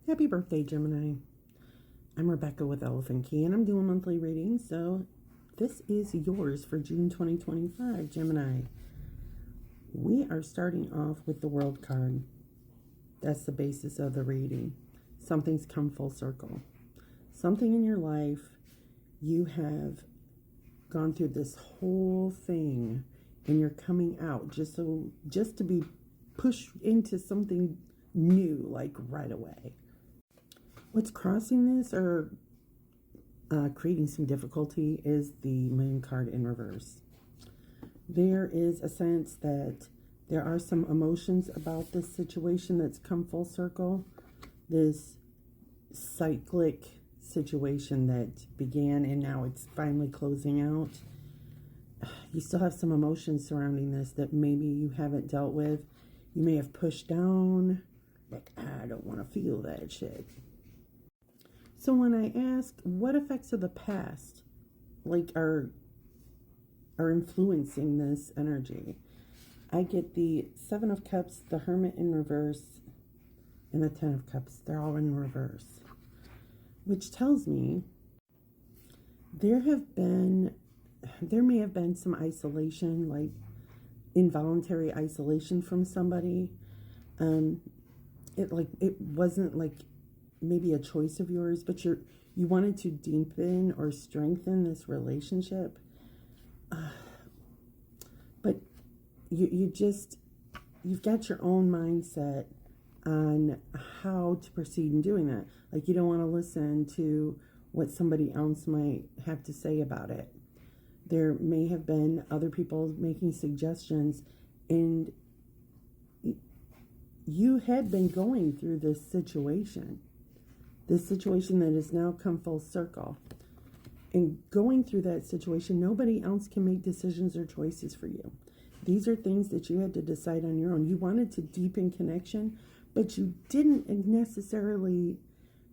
Happy birthday, Gemini. I'm Rebecca with Elephant Key, and I'm doing monthly readings. So this is yours for June 2025, Gemini. We are starting off with the World card. That's the basis of the reading. Something's come full circle. Something in your life, you have gone through this whole thing, and you're coming out just to be pushed into something new, like right away. What's crossing this or creating some difficulty is the Moon card in reverse. There is a sense that there are some emotions about this situation that's come full circle. This cyclic situation that began and now it's finally closing out. You still have some emotions surrounding this that maybe you haven't dealt with. You may have pushed down, like, I don't want to feel that shit. So when I ask what effects of the past are influencing this energy, I get the Seven of Cups, the Hermit in reverse, and the Ten of Cups. They're all in reverse, which tells me there may have been some isolation, like involuntary isolation from somebody. It wasn't like maybe a choice of yours, but you wanted to deepen or strengthen this relationship. But you've got your own mindset on how to proceed in doing that. Like, you don't want to listen to what somebody else might have to say about it. There may have been other people making suggestions, and you had been going through this situation that has now come full circle. And going through that situation, nobody else can make decisions or choices for you. These are things that you had to decide on your own. You wanted to deepen connection, but you didn't necessarily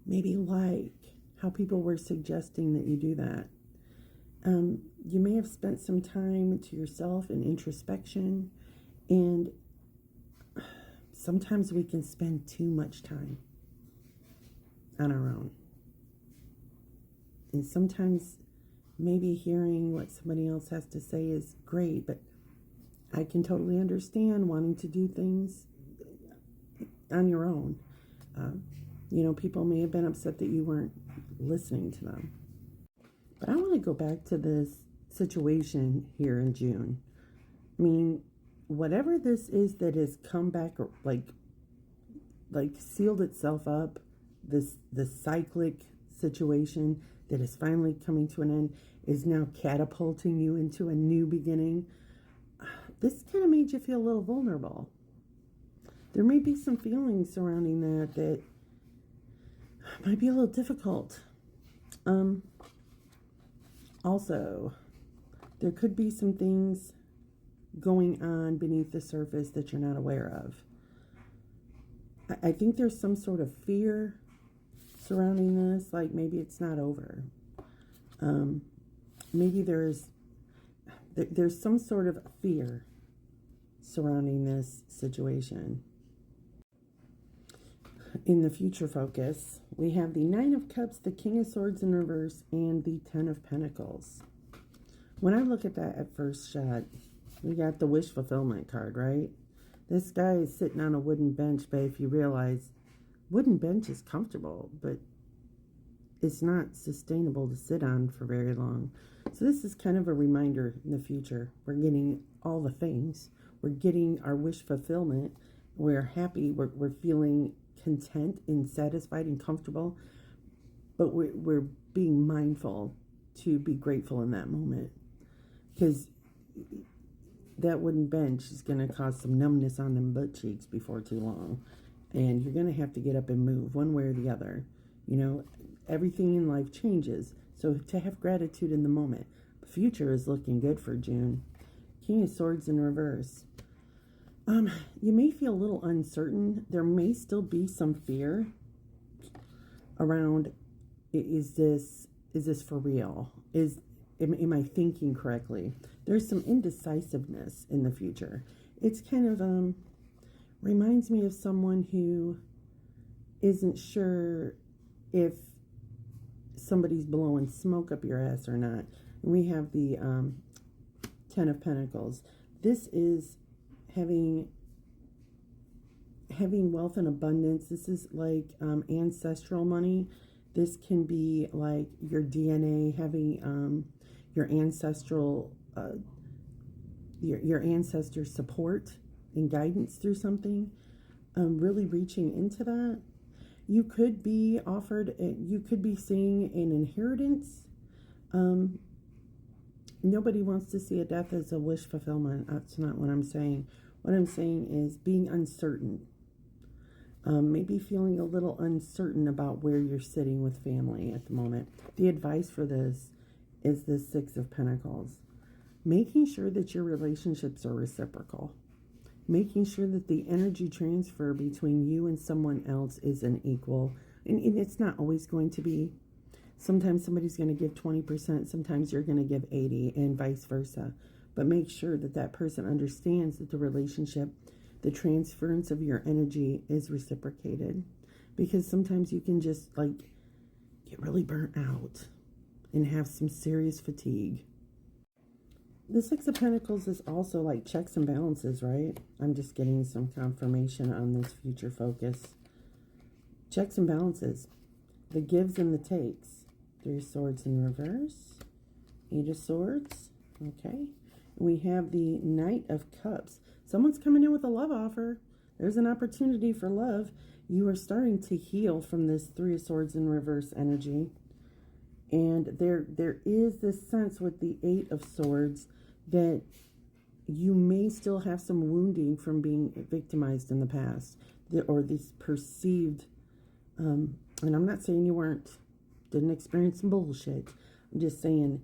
maybe like how people were suggesting that you do that. You may have spent some time to yourself in introspection, and sometimes we can spend too much time on our own. And sometimes maybe hearing what somebody else has to say is great, but I can totally understand wanting to do things on your own. People may have been upset that you weren't listening to them. But I want to go back to this situation here in June. I mean, whatever this is that has come back, like sealed itself up, this cyclic situation that is finally coming to an end is now catapulting you into a new beginning. This kind of made you feel a little vulnerable. There may be some feelings surrounding that might be a little difficult. Also, there could be some things going on beneath the surface that you're not aware of. I think there's some sort of fear surrounding this, like maybe it's not over. Maybe there's some sort of fear surrounding this situation. In the future focus, we have the Nine of Cups, the King of Swords in reverse, and the Ten of Pentacles. When I look at that at first shot, we got the wish fulfillment card, right? This guy is sitting on a wooden bench, but if you realize, wooden bench is comfortable, but it's not sustainable to sit on for very long. So this is kind of a reminder in the future. We're getting all the things. We're getting our wish fulfillment. We're happy. We're feeling content and satisfied and comfortable. But we're being mindful to be grateful in that moment. Because that wooden bench is going to cause some numbness on them butt cheeks before too long. And you're going to have to get up and move one way or the other. Everything in life changes. So to have gratitude in the moment. The future is looking good for June. King of Swords in reverse. You may feel a little uncertain. There may still be some fear around, is this for real? Am I thinking correctly? There's some indecisiveness in the future. It's kind of reminds me of someone who isn't sure if somebody's blowing smoke up your ass or not. And we have the Ten of Pentacles. This is having wealth and abundance. This is like ancestral money. This can be like your DNA, having your ancestral your ancestors' support and guidance through something. Really reaching into that. You could be offered, you could be seeing an inheritance. Nobody wants to see a death as a wish fulfillment. That's not what I'm saying. What I'm saying is being uncertain. Maybe feeling a little uncertain about where you're sitting with family at the moment. The advice for this is the Six of Pentacles. Making sure that your relationships are reciprocal. Making sure that the energy transfer between you and someone else is an equal. And it's not always going to be. Sometimes somebody's going to give 20%. Sometimes you're going to give 80%, and vice versa. But make sure that that person understands that the relationship, the transference of your energy is reciprocated. Because sometimes you can just like get really burnt out and have some serious fatigue. The Six of Pentacles is also like checks and balances, right? I'm just getting some confirmation on this future focus. Checks and balances. The gives and the takes. Three of Swords in reverse. Eight of Swords. Okay. We have the Knight of Cups. Someone's coming in with a love offer. There's an opportunity for love. You are starting to heal from this Three of Swords in reverse energy. And there is this sense with the Eight of Swords that you may still have some wounding from being victimized in the past, or this perceived, and I'm not saying you didn't experience some bullshit. I'm just saying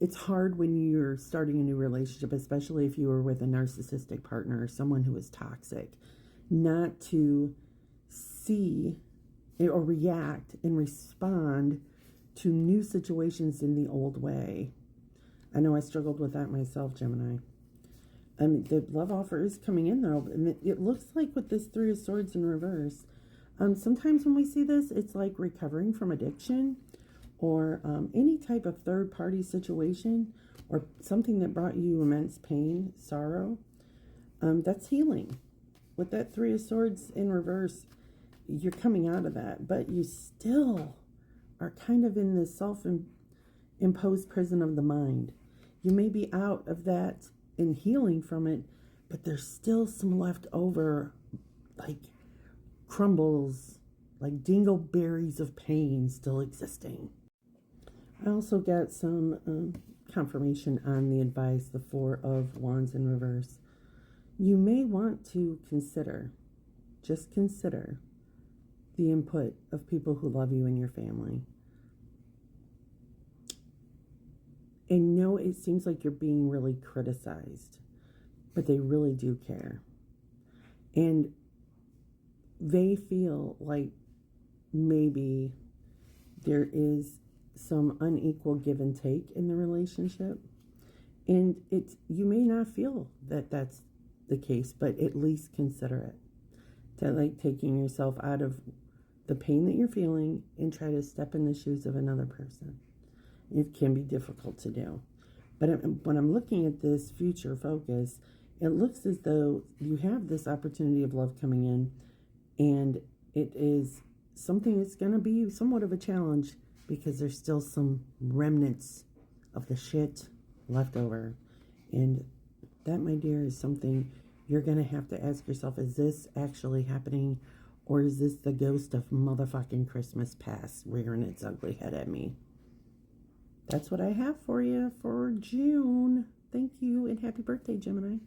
it's hard when you're starting a new relationship, especially if you were with a narcissistic partner or someone who is toxic, not to see or react and respond to new situations in the old way. I know I struggled with that myself, Gemini. The love offer is coming in, though. And it looks like with this Three of Swords in reverse, sometimes when we see this, it's like recovering from addiction or any type of third-party situation or something that brought you immense pain, sorrow. That's healing. With that Three of Swords in reverse, you're coming out of that, but you still are kind of in this self-imposed prison of the mind. You may be out of that and healing from it, but there's still some leftover, like crumbles, like dingleberries of pain still existing. I also got some confirmation on the advice, the Four of Wands in reverse. You may want to just consider the input of people who love you and your family. And no, it seems like you're being really criticized, but they really do care. And they feel like maybe there is some unequal give and take in the relationship. And you may not feel that that's the case, but at least consider it. To like taking yourself out of the pain that you're feeling and try to step in the shoes of another person. It can be difficult to do. But when I'm looking at this future focus, it looks as though you have this opportunity of love coming in, and it is something that's going to be somewhat of a challenge because there's still some remnants of the shit left over. And that, my dear, is something you're going to have to ask yourself, is this actually happening? Or is this the ghost of motherfucking Christmas past rearing its ugly head at me? That's what I have for you for June. Thank you and happy birthday, Gemini.